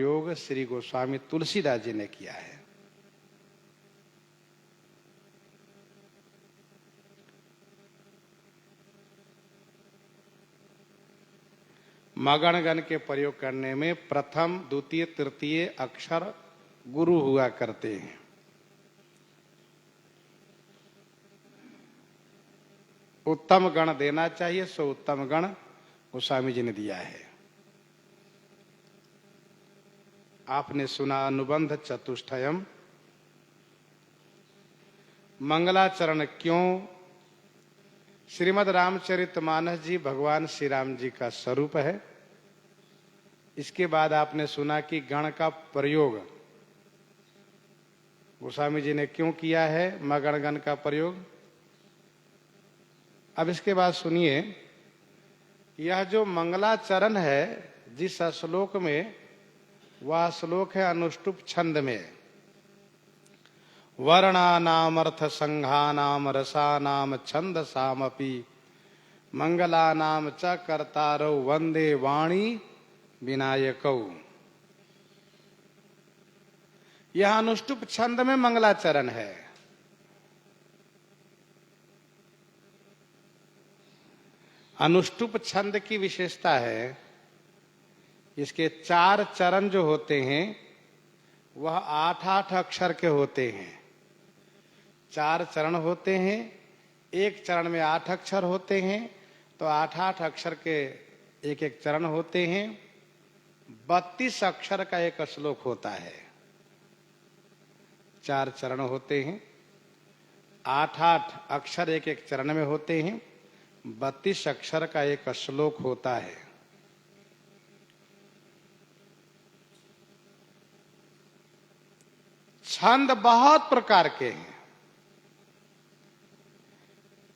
प्रयोग श्री गोस्वामी तुलसीदास जी ने किया है। मगण गण के प्रयोग करने में प्रथम द्वितीय तृतीय अक्षर गुरु हुआ करते हैं। उत्तम गण देना चाहिए, सो उत्तम गण गोस्वामी जी ने दिया है। आपने सुना अनुबंध चतुष्टयम। मंगलाचरण क्यों? श्रीमद् रामचरितमानस जी भगवान श्री राम जी का स्वरूप है। इसके बाद आपने सुना कि गण का प्रयोग गोस्वामी जी ने क्यों किया है, मगण गण का प्रयोग। अब इसके बाद सुनिए, यह जो मंगलाचरण है जिस श्लोक में, वह श्लोक है अनुष्टुप छंद में। वर्णानाम अर्थ संघानाम रसानाम छंद सामपि मंगलानाम च कर्तारौ वंदे वाणी विनायकौ। यह अनुष्टुप छंद में मंगलाचरण है। अनुष्टुप छंद की विशेषता है, इसके 4 चरण जो होते हैं वह 8-8 अक्षर के होते हैं। 4 चरण होते हैं, एक चरण में 8 अक्षर होते हैं, तो 8-8 अक्षर के एक एक चरण होते हैं। 32 अक्षर का एक श्लोक होता है। 4 चरण होते हैं, 8-8 अक्षर एक एक चरण में होते हैं, 32 अक्षर का एक श्लोक होता है। छंद बहुत प्रकार के हैं,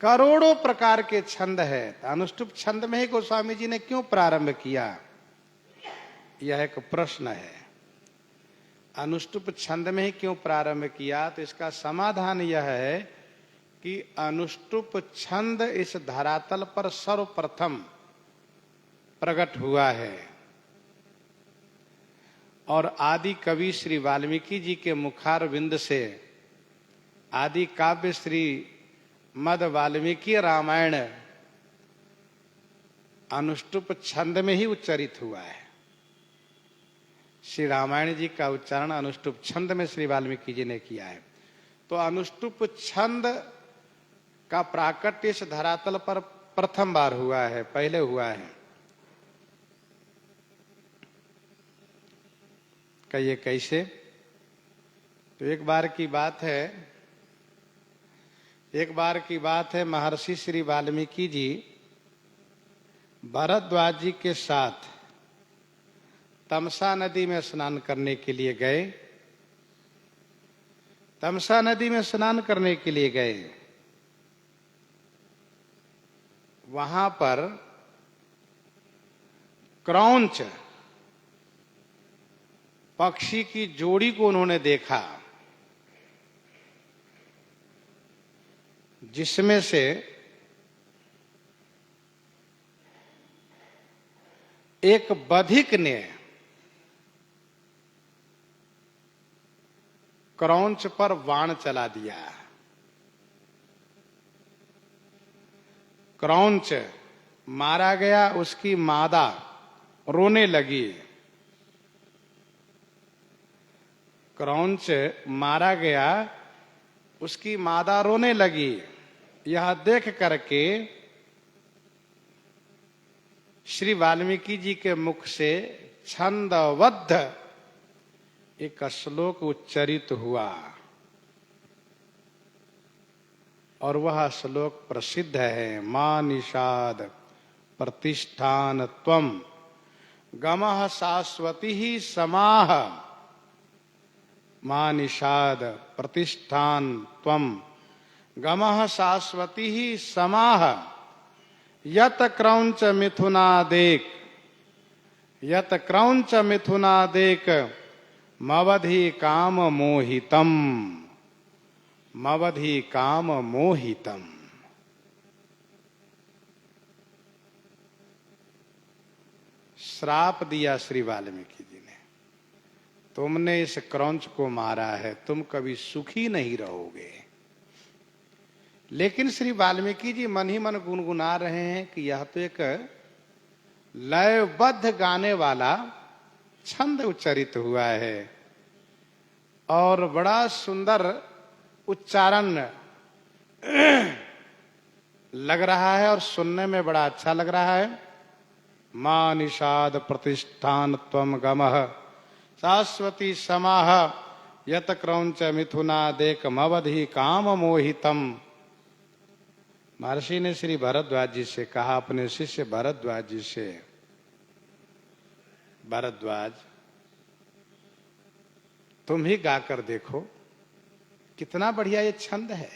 करोड़ों प्रकार के छंद है। अनुष्टुप छंद में ही गोस्वामी जी ने क्यों प्रारंभ किया, यह एक प्रश्न है। अनुष्टुप छंद में ही क्यों प्रारंभ किया, तो इसका समाधान यह है कि अनुष्टुप छंद इस धरातल पर सर्वप्रथम प्रकट हुआ है और आदि कवि श्री वाल्मीकि जी के मुखारविंद से आदि काव्य श्री मद वाल्मीकि रामायण अनुष्टुप छंद में ही उच्चारित हुआ है। श्री रामायण जी का उच्चारण अनुष्टुप छंद में श्री वाल्मीकि जी ने किया है। तो अनुष्टुप छंद का प्राकट्य इस धरातल पर प्रथम बार हुआ है, पहले हुआ है। कहिए कैसे? तो एक बार की बात है, महर्षि श्री वाल्मीकि जी भरद्वाज जी के साथ तमसा नदी में स्नान करने के लिए गए। तमसा नदी में स्नान करने के लिए गए, वहां पर क्रौंच पक्षी की जोड़ी को उन्होंने देखा, जिसमें से एक बधिक ने क्रौंच पर बाण चला दिया। क्रौंच मारा गया, उसकी मादा रोने लगी। क्रौंच मारा गया, उसकी मादा रोने लगी। यह देख करके श्री वाल्मीकि जी के मुख से छंदबद्ध एक श्लोक उच्चारित हुआ और वह श्लोक प्रसिद्ध है। मां निषाद प्रतिष्ठान त्वम गमः शाश्वती ही समाह। मां निषाद प्रतिष्ठान त्वम गमः शाश्वती ही समाह। यत क्रौंच मिथुनादेक, यत क्रौंच मिथुनादेक मवधि काम मोहितम, मवधि काम मोहितम। श्राप दिया श्री वाल्मीकि जी ने। तुमने इस क्रौंच को मारा है, तुम कभी सुखी नहीं रहोगे। लेकिन श्री वाल्मीकि जी मन ही मन गुनगुना रहे हैं कि यह तो एक लयबद्ध गाने वाला छंद उच्चारित हुआ है और बड़ा सुंदर उच्चारण लग रहा है और सुनने में बड़ा अच्छा लग रहा है। मां निषाद प्रतिष्ठान त्वम गमः शाश्वती समाह यत क्रौंच मिथुनादेक मवधि काम मोहितम। महर्षि ने श्री भरद्वाज जी से कहा, अपने शिष्य भरद्वाज जी से, भरद्वाज तुम ही गाकर देखो, कितना बढ़िया ये छंद है।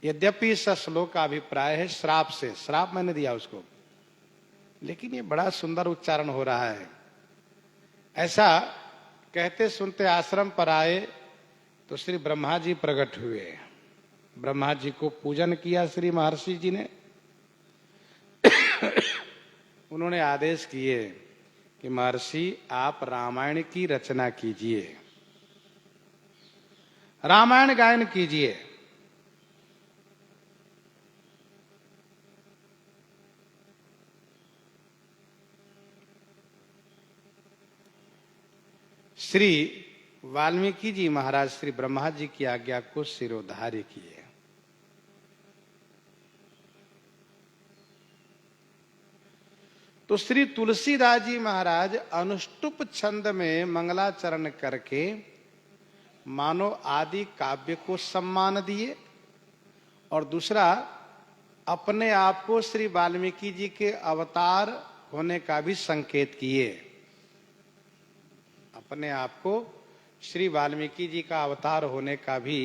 यद्यपि इस श्लोक का अभिप्राय है श्राप से, श्राप मैंने दिया उसको, लेकिन ये बड़ा सुंदर उच्चारण हो रहा है। ऐसा कहते सुनते आश्रम पर आए तो श्री ब्रह्मा जी प्रकट हुए। ब्रह्मा जी को पूजन किया श्री महर्षि जी ने। उन्होंने आदेश किए कि महर्षि आप रामायण की रचना कीजिए, रामायण गायन कीजिए। श्री वाल्मीकि जी महाराज श्री ब्रह्मा जी की आज्ञा को शिरोधार्य किए। तो श्री तुलसीदास जी महाराज अनुष्टुप छंद में मंगलाचरण करके मानव आदि काव्य को सम्मान दिए और दूसरा अपने आप को श्री वाल्मीकि जी के अवतार होने का भी संकेत किए। अपने आप को श्री वाल्मीकि जी का अवतार होने का भी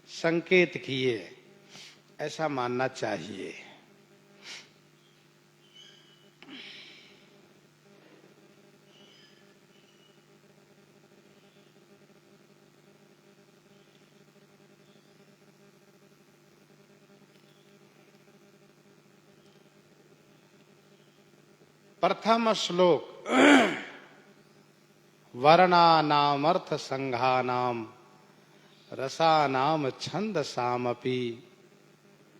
संकेत किए, ऐसा मानना चाहिए। प्रथम श्लोक वर्णानामर्थ संघानाम रसानाम छंदसामपि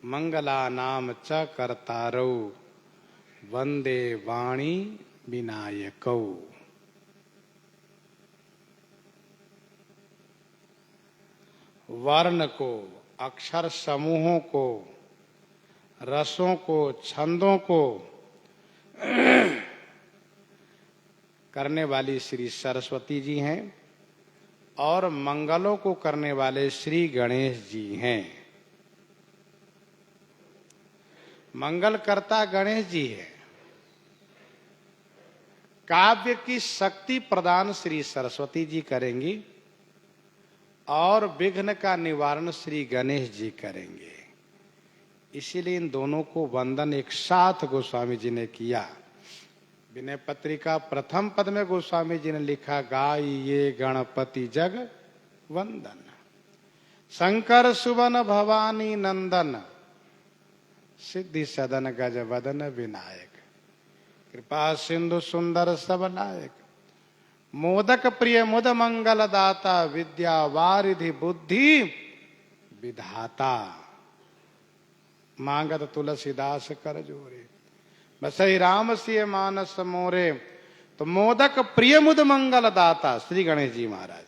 मंगलानाम च कर्तारौ वंदे वाणी विनायकौ। वर्ण को, अक्षर समूहों को, रसों को, छंदों को करने वाली श्री सरस्वती जी हैं और मंगलों को करने वाले श्री गणेश जी हैं। मंगलकर्ता गणेश जी है, काव्य की शक्ति प्रदान श्री सरस्वती जी करेंगी और विघ्न का निवारण श्री गणेश जी करेंगे। इसीलिए इन दोनों को वंदन एक साथ गोस्वामी जी ने किया। विनय पत्रिका प्रथम पद में गोस्वामी जी ने लिखा, गाइए गणपति जग वंदन, शंकर सुवन भवानी नंदन, सिद्धि सदन गज वदन विनायक, कृपा सिंधु सुंदर सब नायक, मोदक प्रिय मुद मंगल दाता, विद्या वारिधि बुद्धि विधाता, मांगत तुलसीदास कर जोरे, बसई राम सिय मानस मोरे। तो मोदक प्रिय मुद मंगल दाता श्री गणेश जी महाराज।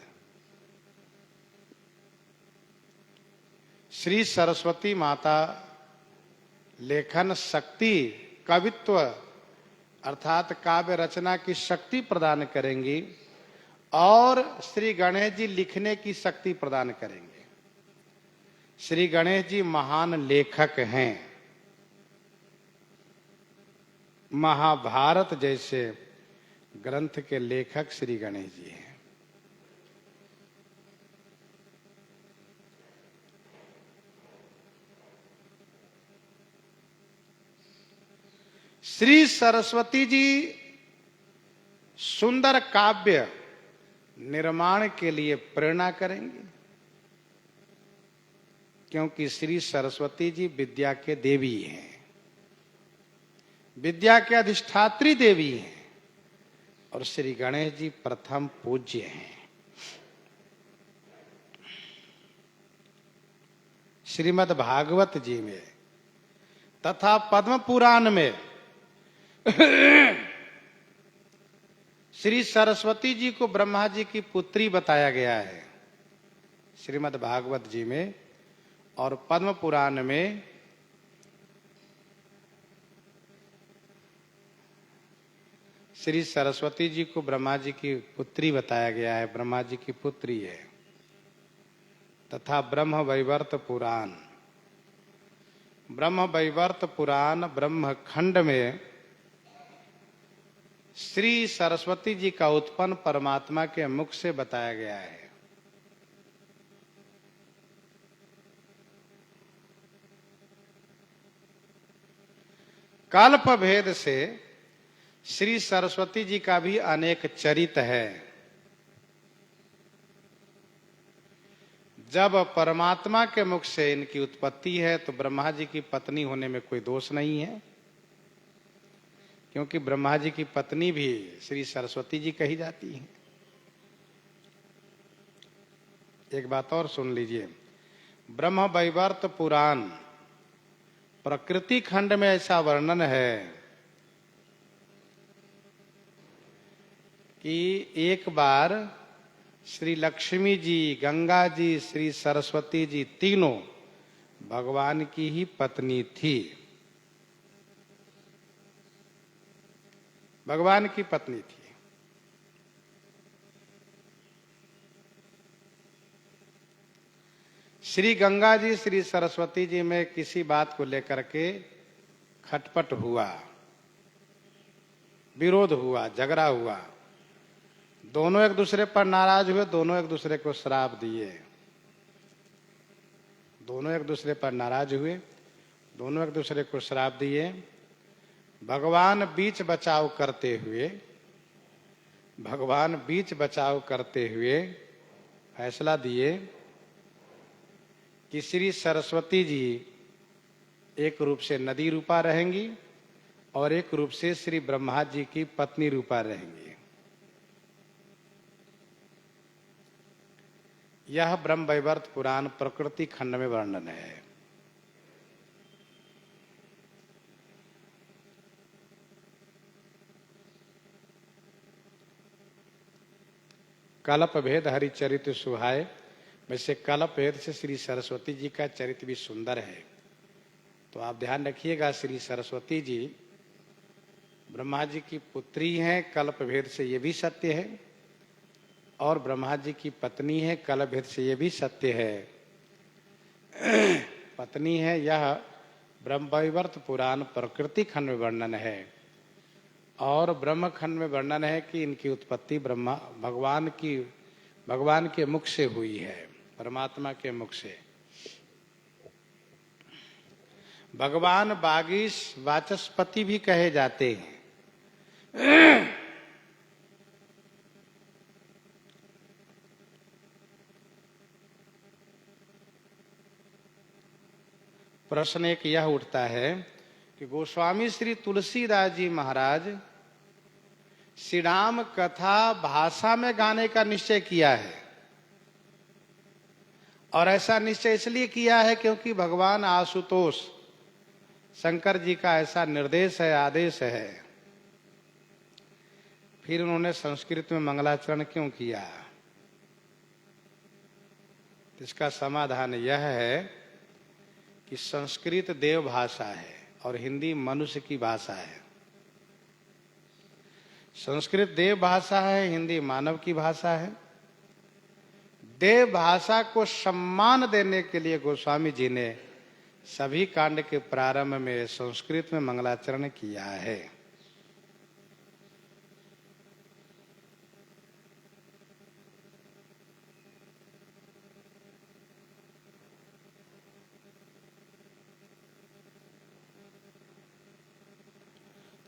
श्री सरस्वती माता लेखन शक्ति, कवित्व अर्थात काव्य रचना की शक्ति प्रदान करेंगी और श्री गणेश जी लिखने की शक्ति प्रदान करेंगे। श्री गणेश जी महान लेखक हैं। महाभारत जैसे ग्रंथ के लेखक श्री गणेश जी हैं। श्री सरस्वती जी सुंदर काव्य निर्माण के लिए प्रेरणा करेंगे, क्योंकि श्री सरस्वती जी विद्या के देवी हैं, विद्या के अधिष्ठात्री देवी हैं। और श्री गणेश जी प्रथम पूज्य हैं। श्रीमद् भागवत जी में तथा पद्म पुराण में श्री सरस्वती जी को ब्रह्मा जी की पुत्री बताया गया है। श्रीमद् भागवत जी में और पद्म पुराण में श्री सरस्वती जी को ब्रह्मा जी की पुत्री बताया गया है, ब्रह्मा जी की पुत्री है। तथा ब्रह्म वैवर्त पुराण, ब्रह्म वैवर्त पुराण ब्रह्म खंड में श्री सरस्वती जी का उत्पन्न परमात्मा के मुख से बताया गया है। कल्प भेद से श्री सरस्वती जी का भी अनेक चरित है। जब परमात्मा के मुख से इनकी उत्पत्ति है तो ब्रह्मा जी की पत्नी होने में कोई दोष नहीं है, क्योंकि ब्रह्मा जी की पत्नी भी श्री सरस्वती जी कही जाती है। एक बात और सुन लीजिए, ब्रह्म वैवर्त पुराण प्रकृति खंड में ऐसा वर्णन है कि एक बार श्री लक्ष्मी जी, गंगा जी, श्री सरस्वती जी तीनों भगवान की ही पत्नी थी, भगवान की पत्नी थी। श्री गंगा जी, श्री सरस्वती जी में किसी बात को लेकर के खटपट हुआ, विरोध हुआ, झगड़ा हुआ। दोनों एक दूसरे पर नाराज हुए, दोनों एक दूसरे को श्राप दिए। दोनों एक दूसरे पर नाराज हुए, दोनों एक दूसरे को श्राप दिए। भगवान बीच बचाव करते हुए, भगवान बीच बचाव करते हुए फैसला दिए कि श्री सरस्वती जी एक रूप से नदी रूपा रहेंगी और एक रूप से श्री ब्रह्मा जी की पत्नी रूपा रहेंगी। यह ब्रह्म वैवर्त पुराण प्रकृति खंड में वर्णन है। कल्प भेद हरिचरित्र सुहाए, वैसे कल्प भेद से श्री सरस्वती जी का चरित्र भी सुंदर है। तो आप ध्यान रखिएगा, श्री सरस्वती जी ब्रह्मा जी की पुत्री हैं, कल्प भेद से ये भी सत्य है, और ब्रह्मा जी की पत्नी है, कल्प भेद से ये भी सत्य है। पत्नी है, यह ब्रह्म वैवर्त पुराण प्रकृति खंड में वर्णन है, और ब्रह्म खंड में वर्णन है कि इनकी उत्पत्ति ब्रह्मा भगवान के मुख से हुई है, परमात्मा के मुख से। भगवान वागीश वाचस्पति भी कहे जाते हैं। प्रश्न एक यह उठता है कि गोस्वामी श्री तुलसीदास जी महाराज श्री राम कथा भाषा में गाने का निश्चय किया है, और ऐसा निश्चय इसलिए किया है क्योंकि भगवान आशुतोष शंकर जी का ऐसा निर्देश है, आदेश है। फिर उन्होंने संस्कृत में मंगलाचरण क्यों किया? इसका समाधान यह है कि संस्कृत देव भाषा है और हिंदी मनुष्य की भाषा है। संस्कृत देव भाषा है, हिंदी मानव की भाषा है। देव भाषा को सम्मान देने के लिए गोस्वामी जी ने सभी कांड के प्रारंभ में संस्कृत में मंगलाचरण किया है।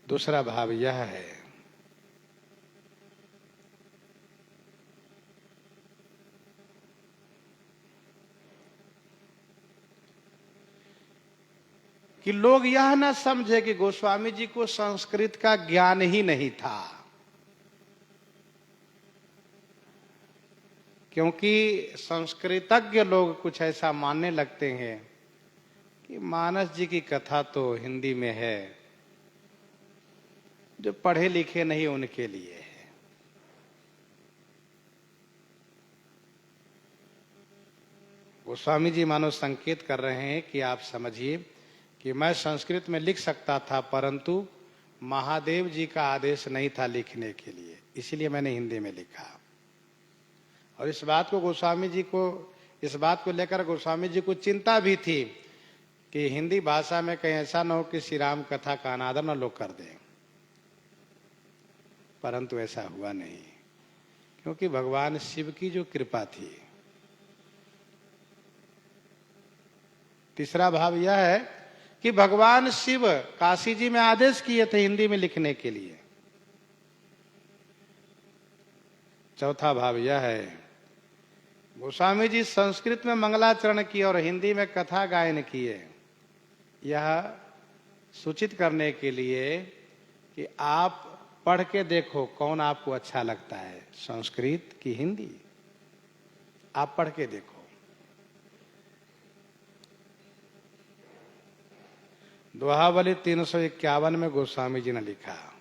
दूसरा भाव यह है कि लोग यह न समझे कि गोस्वामी जी को संस्कृत का ज्ञान ही नहीं था। क्योंकि संस्कृतज्ञ लोग कुछ ऐसा मानने लगते हैं कि मानस जी की कथा तो हिंदी में है, जो पढ़े लिखे नहीं उनके लिए है। गोस्वामी जी मानो संकेत कर रहे हैं कि आप समझिए कि मैं संस्कृत में लिख सकता था, परंतु महादेव जी का आदेश नहीं था लिखने के लिए, इसलिए मैंने हिंदी में लिखा। और इस बात को लेकर गोस्वामी जी को चिंता भी थी कि हिंदी भाषा में कहीं ऐसा न हो कि श्री राम कथा का अनादर न लोग कर दें, परंतु ऐसा हुआ नहीं, क्योंकि भगवान शिव की जो कृपा थी। तीसरा भाव यह है कि भगवान शिव काशी जी में आदेश किए थे हिंदी में लिखने के लिए। चौथा भाव यह है, गोस्वामी जी संस्कृत में मंगलाचरण किए और हिंदी में कथा गायन किए, यह सूचित करने के लिए कि आप पढ़ के देखो कौन आपको अच्छा लगता है, संस्कृत की हिंदी। आप पढ़ के देखो। दोहावली 351 में गोस्वामी जी ने लिखा,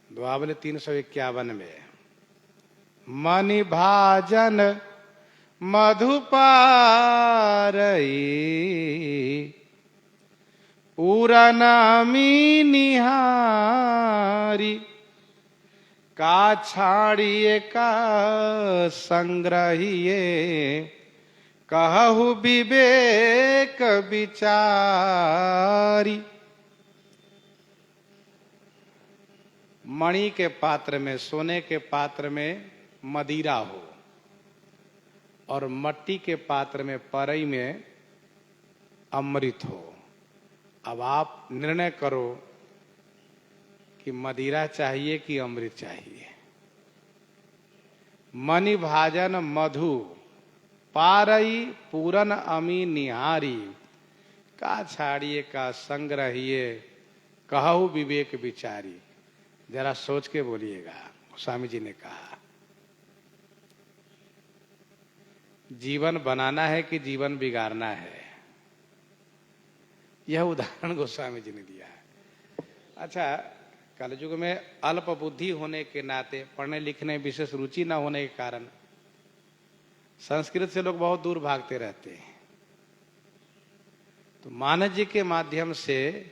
दोहावली 351 में, मणि भाजन मधुपारई पूरनामी निहारी का छाड़िए का संग्रहिए कहु विवेक विचारी। मणि के पात्र में, सोने के पात्र में मदिरा हो और मट्टी के पात्र में, परई में अमृत हो। अब आप निर्णय करो कि मदिरा चाहिए कि अमृत चाहिए। मणि भाजन मधु पारई पूरन अमी निहारी का छाड़िए का संग्रहिए कहु विवेक विचारी। जरा सोच के बोलिएगा। स्वामी जी ने कहा, जीवन बनाना है कि जीवन बिगाड़ना है, यह उदाहरण गोस्वामी जी ने दिया है। अच्छा, कलयुग में अल्प बुद्धि होने के नाते, पढ़ने लिखने विशेष रुचि न होने के कारण संस्कृत से लोग बहुत दूर भागते रहते हैं। तो मानस जी के माध्यम से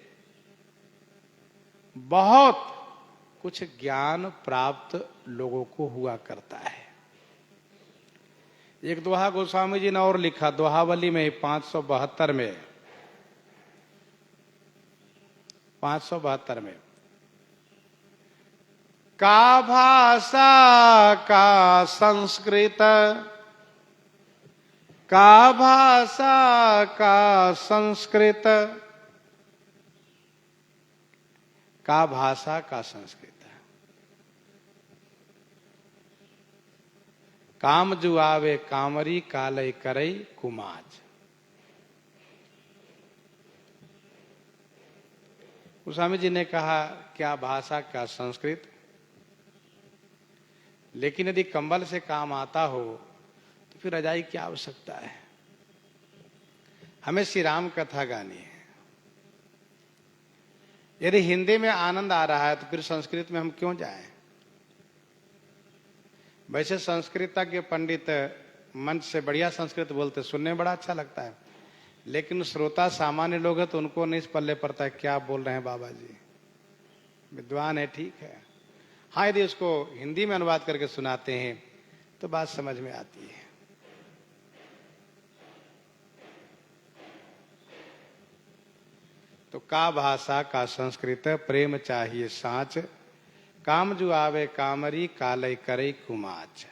बहुत कुछ ज्ञान प्राप्त लोगों को हुआ करता है। एक दोहा गोस्वामी जी ने और लिखा, दोहावली में 572 में, 572 में, का भाषा का संस्कृत, का भाषा का संस्कृत, का भाषा का संस्कृत, काम जुआवे कामरी कालय करई कुमाज। गोस्वामी जी ने कहा, क्या भाषा क्या संस्कृत, लेकिन यदि कंबल से काम आता हो तो फिर रजाई की आवश्यकता है। हमें श्री राम कथा गानी है। यदि हिंदी में आनंद आ रहा है तो फिर संस्कृत में हम क्यों जाएं? वैसे संस्कृतज्ञ पंडित मंच से बढ़िया संस्कृत बोलते, सुनने में बड़ा अच्छा लगता है, लेकिन श्रोता सामान्य लोग हैं तो उनको नहीं पल्ले पड़ता है क्या बोल रहे हैं बाबा जी। विद्वान है, ठीक है, हाँ, यदि उसको हिंदी में अनुवाद करके सुनाते हैं तो बात समझ में आती है। तो का भाषा का संस्कृत, प्रेम चाहिए साँच, काम जो आवे कामरी कालय करे कुमाच।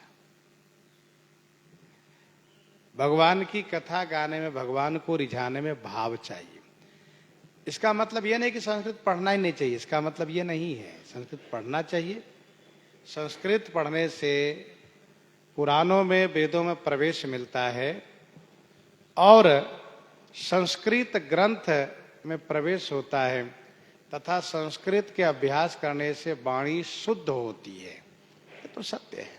भगवान की कथा गाने में, भगवान को रिझाने में भाव चाहिए। इसका मतलब यह नहीं कि संस्कृत पढ़ना ही नहीं चाहिए, इसका मतलब यह नहीं है। संस्कृत पढ़ना चाहिए। संस्कृत पढ़ने से पुराणों में, वेदों में प्रवेश मिलता है और संस्कृत ग्रंथ में प्रवेश होता है, तथा संस्कृत के अभ्यास करने से वाणी शुद्ध होती है। ये तो सत्य है।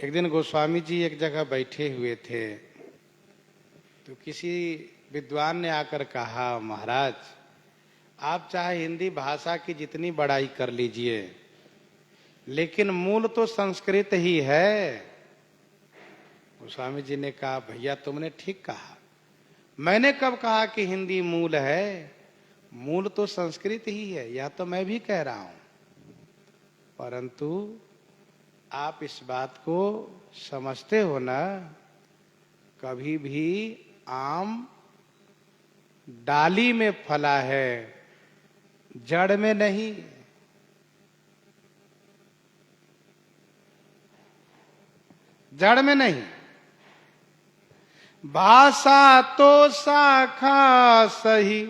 एक दिन गोस्वामी जी एक जगह बैठे हुए थे, तो किसी विद्वान ने आकर कहा, महाराज आप चाहे हिंदी भाषा की जितनी बड़ाई कर लीजिए, लेकिन मूल तो संस्कृत ही है। गोस्वामी जी ने कहा, भैया तुमने ठीक कहा, मैंने कब कहा कि हिंदी मूल है? मूल तो संस्कृत ही है, यह तो मैं भी कह रहा हूं, परंतु आप इस बात को समझते हो ना, कभी भी आम डाली में फला है, जड़ में नहीं। जड़ में नहीं। भाषा तो शाखा सही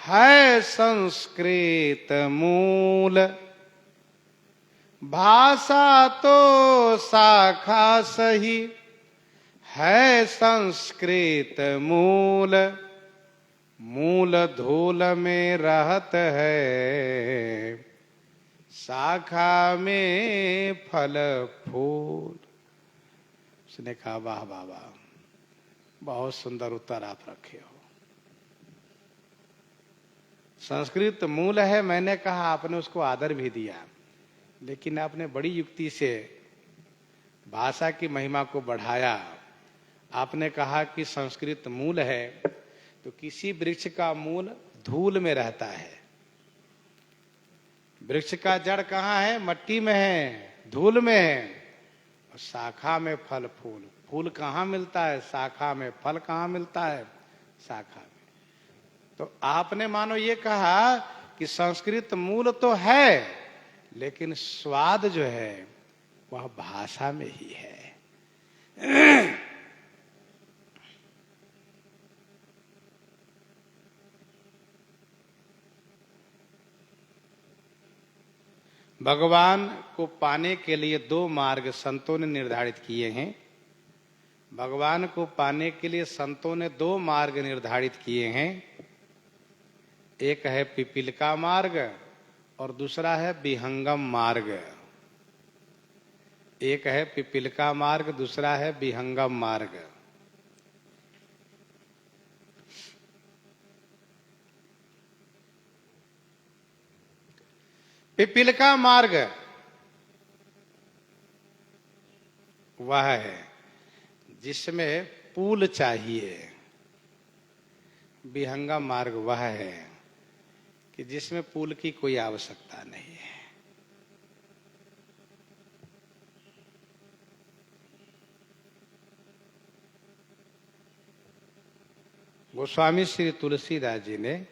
है, संस्कृत मूल। भाषा तो शाखा सही है, संस्कृत मूल। मूल धूल में रहत है, शाखा में फल फूल। उसने कहा, वाह वाह वाह, बहुत सुंदर उत्तर आप रखे हो। संस्कृत मूल है, मैंने कहा, आपने उसको आदर भी दिया, लेकिन आपने बड़ी युक्ति से भाषा की महिमा को बढ़ाया। आपने कहा कि संस्कृत मूल है, तो किसी वृक्ष का मूल धूल में रहता है। वृक्ष का जड़ कहाँ है? मट्टी में है, धूल में है। और शाखा में फल फूल। फूल कहाँ मिलता है? शाखा में। फल कहाँ मिलता है? शाखा में। तो आपने मानो ये कहा कि संस्कृत मूल तो है, लेकिन स्वाद जो है वह भाषा में ही है। भगवान को पाने के लिए दो मार्ग संतों ने निर्धारित किए हैं। भगवान को पाने के लिए संतों ने दो मार्ग निर्धारित किए हैं। एक है पिपीलिका मार्ग और दूसरा है विहंगम मार्ग। एक है पिपीलिका मार्ग, दूसरा है विहंगम मार्ग। पिपीलिका मार्ग वह है जिसमें पुल चाहिए। विहंगम मार्ग वह है कि जिसमें पुल की कोई आवश्यकता नहीं है। गोस्वामी श्री तुलसीदास जी ने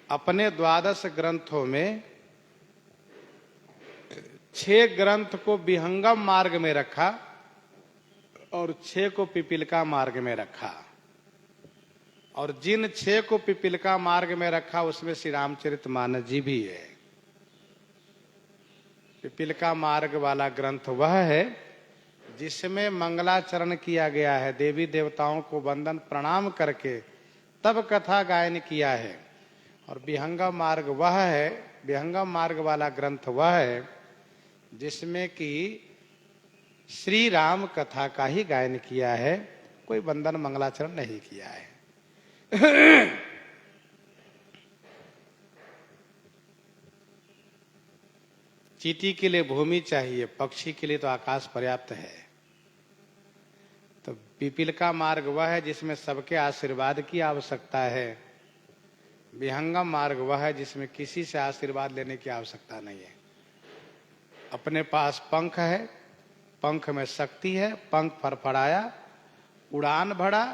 अपने 12 ग्रंथों में 6 ग्रंथ को विहंगम मार्ग में रखा और 6 को पिपीलिका मार्ग में रखा। और जिन 6 को पिपीलिका मार्ग में रखा उसमें श्री रामचरितमानस जी भी है। पिपीलिका मार्ग वाला ग्रंथ वह है जिसमें मंगलाचरण किया गया है, देवी देवताओं को वंदन प्रणाम करके तब कथा गायन किया है। और विहंगम मार्ग वह है, विहंगम मार्ग वाला ग्रंथ वह है जिसमें कि श्री राम कथा का ही गायन किया है, कोई वंदन मंगलाचरण नहीं किया है। चींटी के लिए भूमि चाहिए, पक्षी के लिए तो आकाश पर्याप्त है। तो पिपीलिका मार्ग वह है जिसमें सबके आशीर्वाद की आवश्यकता है। विहंगम मार्ग वह है जिसमें किसी से आशीर्वाद लेने की आवश्यकता नहीं है। अपने पास पंख है, पंख में शक्ति है, पंख फड़फड़ाया, उड़ान भरा,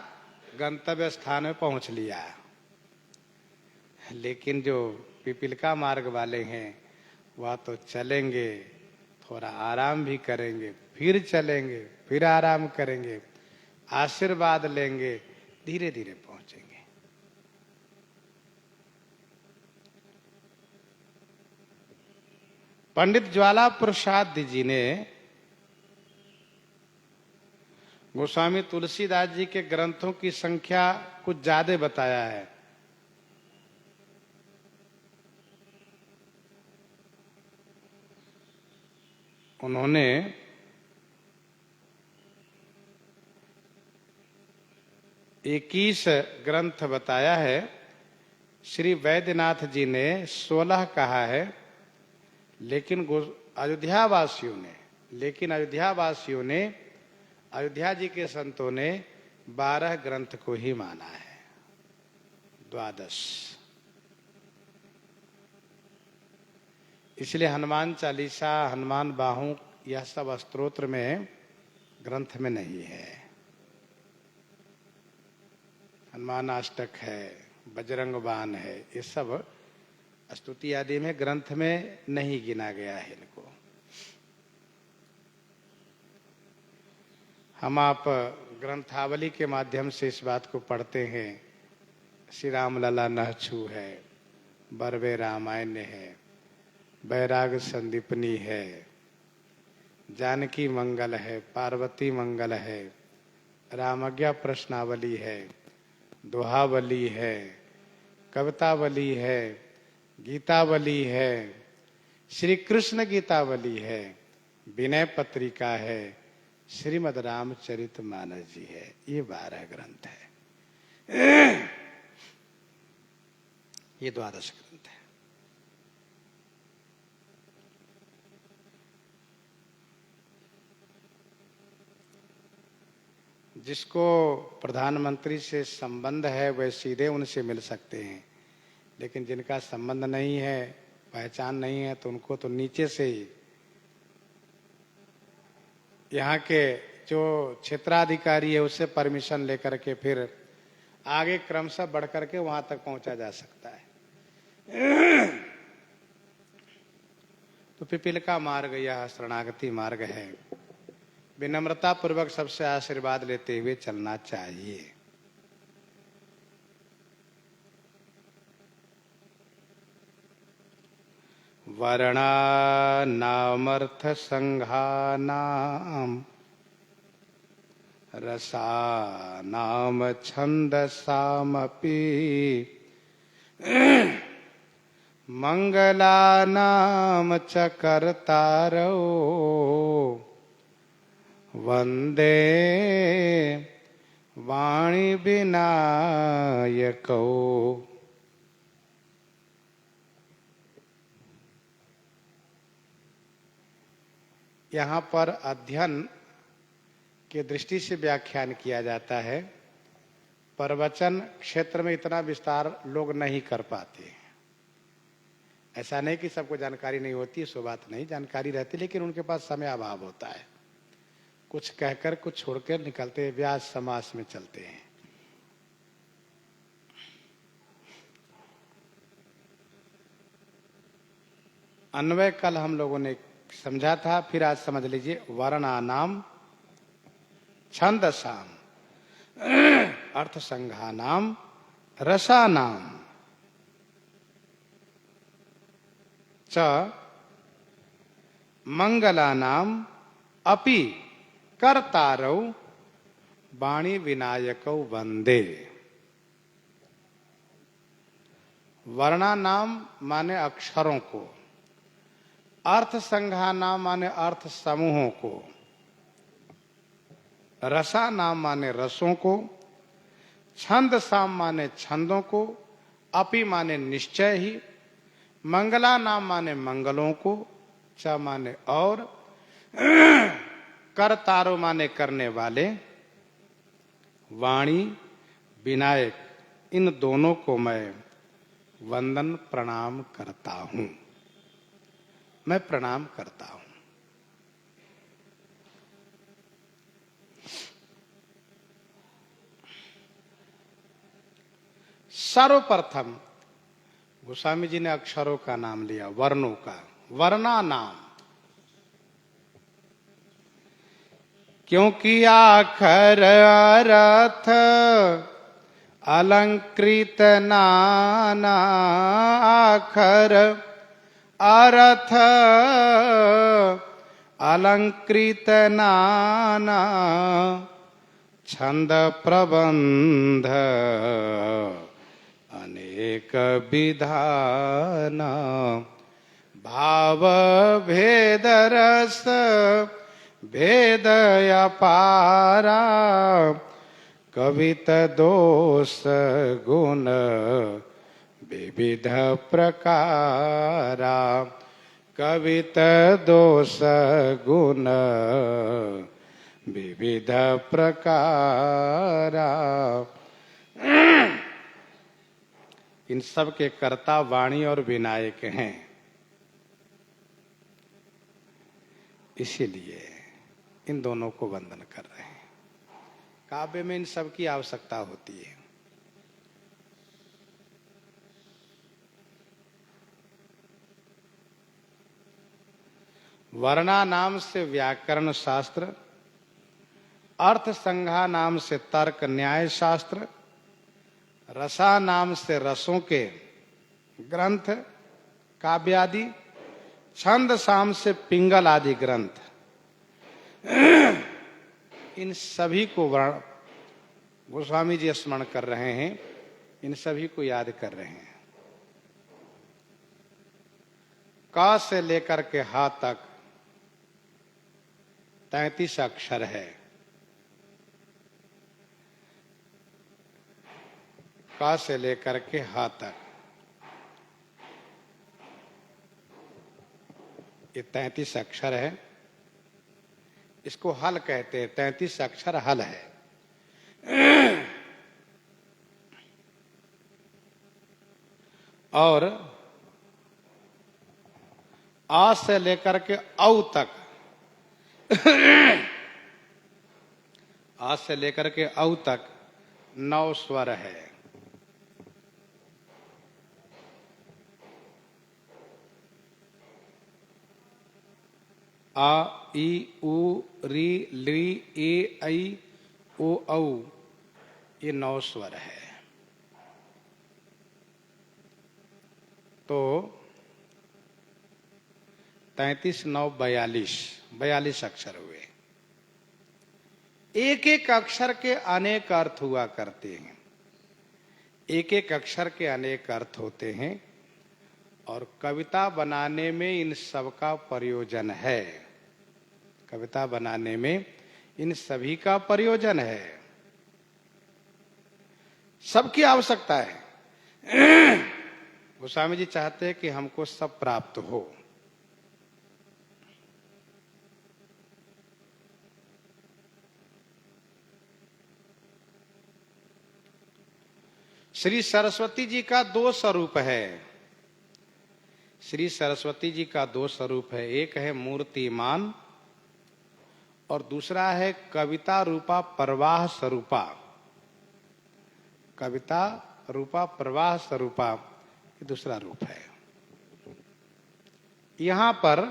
गंतव्य स्थान में पहुंच लिया। लेकिन जो पिपीलिका मार्ग वाले हैं वह तो चलेंगे, थोड़ा आराम भी करेंगे, फिर चलेंगे, फिर आराम करेंगे, आशीर्वाद लेंगे, धीरे धीरे पहुंचेंगे। पंडित ज्वाला प्रसाद जी ने गोस्वामी तुलसीदास जी के ग्रंथों की संख्या कुछ ज्यादा बताया है। उन्होंने इक्कीस ग्रंथ बताया है। श्री वैद्यनाथ जी ने 16 कहा है, लेकिन अयोध्यावासियों ने अयोध्या जी के संतों ने 12 ग्रंथ को ही माना है, 12। इसलिए हनुमान चालीसा, हनुमान बाहु, यह सब स्तोत्र में, ग्रंथ में नहीं है। हनुमान अष्टक है, बजरंग बाण है, ये सब स्तुति आदि में, ग्रंथ में नहीं गिना गया है इनको। हम आप ग्रंथावली के माध्यम से इस बात को पढ़ते हैं। श्री राम लला नहछू है, बरवे रामायण है, बैराग संदीपनी है, जानकी मंगल है, पार्वती मंगल है, रामज्ञा प्रश्नावली है, दोहावली है, कवितावली है, गीतावली है, श्री कृष्ण गीतावली है, विनय पत्रिका है, श्रीमद् रामचरित मानस जी है। ये 12 ग्रंथ है। ये 12 ग्रंथ है। जिसको प्रधानमंत्री से संबंध है वह सीधे उनसे मिल सकते हैं, लेकिन जिनका संबंध नहीं है, पहचान नहीं है, तो उनको तो नीचे से ही, यहाँ के जो क्षेत्राधिकारी है उससे परमिशन लेकर के फिर आगे क्रमशः बढ़ करके वहां तक पहुंचा जा सकता है। तो पिपीलिका मार्ग यह शरणागति मार्ग है। विनम्रता पूर्वक सबसे आशीर्वाद लेते हुए चलना चाहिए। वर्णानामर्थ संघानाम रसानाम छंदसामपि मंगलानाम च कर्तारो वंदे वाणी विनायको। यहाँ पर अध्ययन के दृष्टि से व्याख्यान किया जाता है। प्रवचन क्षेत्र में इतना विस्तार लोग नहीं कर पाते। ऐसा नहीं कि सबको जानकारी नहीं होती, सो बात नहीं, जानकारी रहती, लेकिन उनके पास समय अभाव होता है। कुछ कहकर कुछ छोड़कर निकलते, व्यास समास में चलते हैं। अन्वय कल हम लोगों ने समझा था, फिर आज समझ लीजिए। वर्णानाम छंदसाम अर्थ संघानाम रसानाम च मंगलानाम अपि कर्तारौ वाणी विनायकौ वंदे। वर्णानाम माने अक्षरों को, अर्थ संघानाम माने अर्थ समूहों को, रसा नाम माने रसों को, छंद साम माने छंदों को, अपि माने निश्चय ही, मंगला नाम माने मंगलों को, च माने और, करतारो माने करने वाले, वाणी विनायक, इन दोनों को मैं वंदन प्रणाम करता हूं। मैं प्रणाम करता हूं। सर्वप्रथम गोस्वामी जी ने अक्षरों का नाम लिया, वर्णों का, वर्णा नाम, क्योंकि आखर अर्थ अलंकृत नाना, आखर अर्थ अलंकृत नाना, छंद प्रबंध अनेक विधान, भाव भेद रस भेद अपारा, कवित दोष गुण विविध प्रकारा, कवित दोष गुण विविध प्रकारा। इन सब के कर्ता वाणी और विनायक हैं। इसीलिए इन दोनों को वंदन कर रहे हैं। काव्य में इन सब की आवश्यकता होती है। वर्णा नाम से व्याकरण शास्त्र, अर्थ संज्ञा नाम से तर्क न्याय शास्त्र, रसा नाम से रसों के ग्रंथ काव्य आदि, छंद साम से पिंगल आदि ग्रंथ, इन सभी को गोस्वामी जी स्मरण कर रहे हैं, इन सभी को याद कर रहे हैं। क से लेकर के हा तक 33 अक्षर है। क से लेकर के हा तक ये 33 अक्षर है। इसको हल कहते हैं। 33 अक्षर हल है। और आ से लेकर के औ तक, आ से लेकर के औ तक 9 स्वर है। आ ई उ री ली ए ऐ ओ औ, ये 9 स्वर है। तो 33 9 42 अक्षर हुए। एक एक अक्षर के अनेक अर्थ हुआ करते हैं। एक एक अक्षर के अनेक अर्थ होते हैं और कविता बनाने में इन सब का प्रयोजन है। कविता बनाने में इन सभी का प्रयोजन है, सबकी आवश्यकता है। गोस्वामी जी चाहते हैं कि हमको सब प्राप्त हो। श्री सरस्वती जी का 2 स्वरूप है। श्री सरस्वती जी का 2 स्वरूप है। एक है मूर्तिमान और दूसरा है कविता रूपा प्रवाह स्वरूपा। कविता रूपा प्रवाह स्वरूपा ये दूसरा रूप है। यहां पर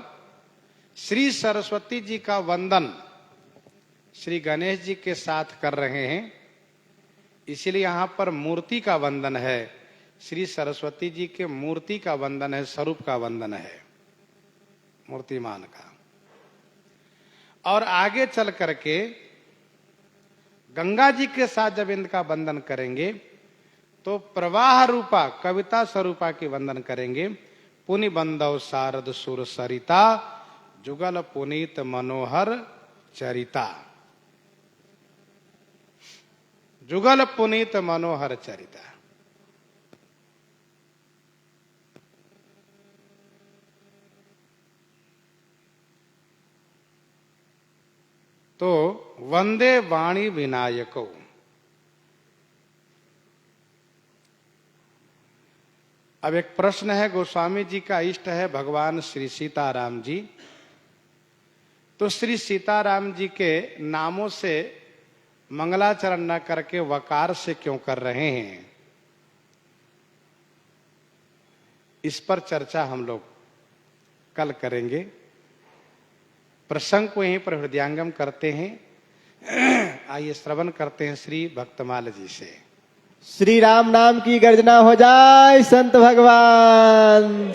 श्री सरस्वती जी का वंदन श्री गणेश जी के साथ कर रहे हैं, इसीलिए यहां पर मूर्ति का वंदन है। श्री सरस्वती जी के मूर्ति का वंदन है, स्वरूप का वंदन है, मूर्तिमान का। और आगे चल करके गंगा जी के साथ जब इनका वंदन करेंगे तो प्रवाह रूपा कविता स्वरूपा की वंदन करेंगे। पुनि बंदव शारद सुर सरिता, जुगल पुनीत मनोहर चरिता। जुगल पुनीत मनोहर चरिता। तो वंदे वाणी विनायको। अब एक प्रश्न है, गोस्वामी जी का इष्ट है भगवान श्री सीताराम जी, तो श्री सीताराम जी के नामों से मंगलाचरण न करके वकार से क्यों कर रहे हैं? इस पर चर्चा हम लोग कल करेंगे। प्रसंग को यहीं पर हृदयांगम करते हैं। आइए श्रवण करते हैं श्री भक्तमाल जी से। श्री राम नाम की गर्जना हो जाए संत भगवान।